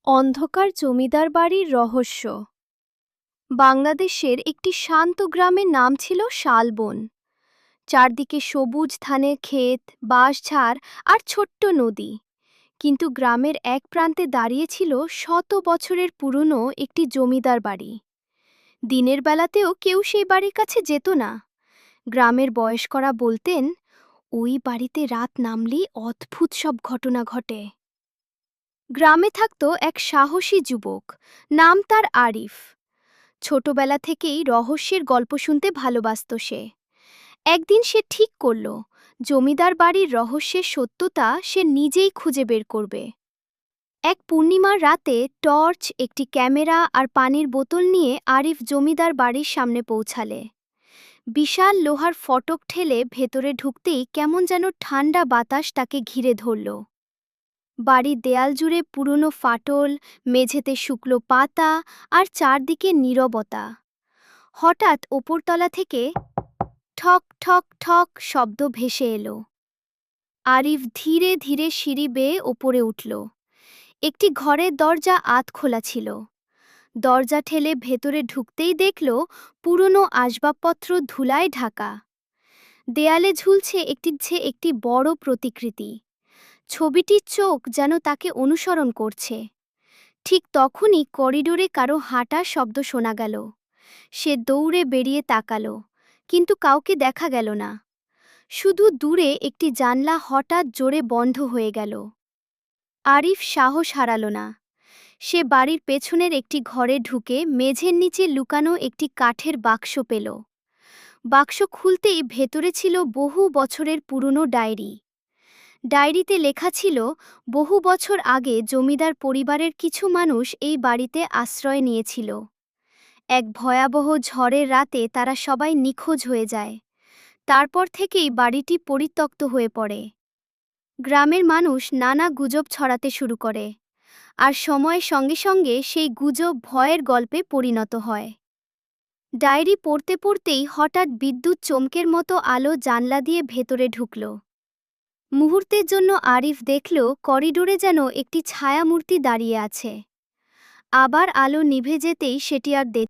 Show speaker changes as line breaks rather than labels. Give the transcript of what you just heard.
অন্ধকার জমিদার বাড়ির রহস্য। বাংলাদেশের একটি শান্ত গ্রামের নাম ছিল শালবন। চারদিকে সবুজ ধানের ক্ষেত, বাঁশঝাড় আর ছোট্ট নদী। কিন্তু গ্রামের এক প্রান্তে দাঁড়িয়ে ছিল শত বছরের পুরনো একটি জমিদার বাড়ি। দিনের বেলাতেও কেউ সেই বাড়ির কাছে যেত না। গ্রামের বয়স্করা বলতেন, ওই বাড়িতে রাত নামলেই অদ্ভুত সব ঘটনা ঘটে। গ্রামে থাকত এক সাহসী যুবক, নাম তার আরিফ। ছোটবেলা থেকেই রহস্যের গল্প শুনতে ভালোবাসত সে। একদিন সে ঠিক করল, জমিদার বাড়ির রহস্যের সত্যতা সে নিজেই খুঁজে বের করবে। এক পূর্ণিমার রাতে টর্চ, একটি ক্যামেরা আর পানির বোতল নিয়ে আরিফ জমিদার বাড়ির সামনে পৌঁছালে। বিশাল লোহার ফটক ঠেলে ভেতরে ঢুকতেই কেমন যেন ঠান্ডা বাতাস তাকে ঘিরে ধরল। বাড়ির দেয়াল জুড়ে পুরনো ফাটল, মেঝেতে শুকনো পাতা আর চারদিকে নীরবতা। হঠাৎ ওপরতলা থেকে ঠক ঠক ঠক শব্দ ভেসে এলো। আরিফ ধীরে ধীরে সিঁড়ি বেয়ে ওপরে উঠল। একটি ঘরের দরজা আধ খোলা ছিল। দরজা ঠেলে ভেতরে ঢুকতেই দেখল পুরনো আসবাবপত্র ধুলায় ঢাকা। দেয়ালে ঝুলছে একটি বড় প্রতিকৃতি। ছবিটির চোখ যেন তাকে অনুসরণ করছে। ঠিক তখনই করিডোরে কারো হাঁটার শব্দ শোনা গেল। সে দৌড়ে বেরিয়ে তাকালো, কিন্তু কাউকে দেখা গেল না। শুধু দূরে একটি জানলা হঠাৎ জোরে বন্ধ হয়ে গেল। আরিফ সাহস হারাল না। সে বাড়ির পেছনের একটি ঘরে ঢুকে মেঝের নিচে লুকানো একটি কাঠের বাক্স পেল। বাক্স খুলতেই ভেতরে ছিল বহু বছরের পুরনো ডায়েরি। ডায়েরিতে লেখা ছিল, বহু বছর আগে জমিদার পরিবারের কিছু মানুষ এই বাড়িতে আশ্রয় নিয়েছিল। এক ভয়াবহ ঝড়ের রাতে তারা সবাই নিখোঁজ হয়ে যায়। তারপর থেকেই বাড়িটি পরিত্যক্ত হয়ে পড়ে। গ্রামের মানুষ নানা গুজব ছড়াতে শুরু করে, আর সময়ের সঙ্গে সঙ্গে সেই গুজব ভয়ের গল্পে পরিণত হয়। ডায়েরি পড়তে পড়তেই হঠাৎ বিদ্যুৎ চমকের মতো আলো জানলা দিয়ে ভেতরে ঢুকল। মুহূর্তের জন্য আরিফ দেখল করিডোরে যেন একটি ছায়ামূর্তি দাঁড়িয়ে আছে। আবার আলো নিভে যেতেই সেটি আর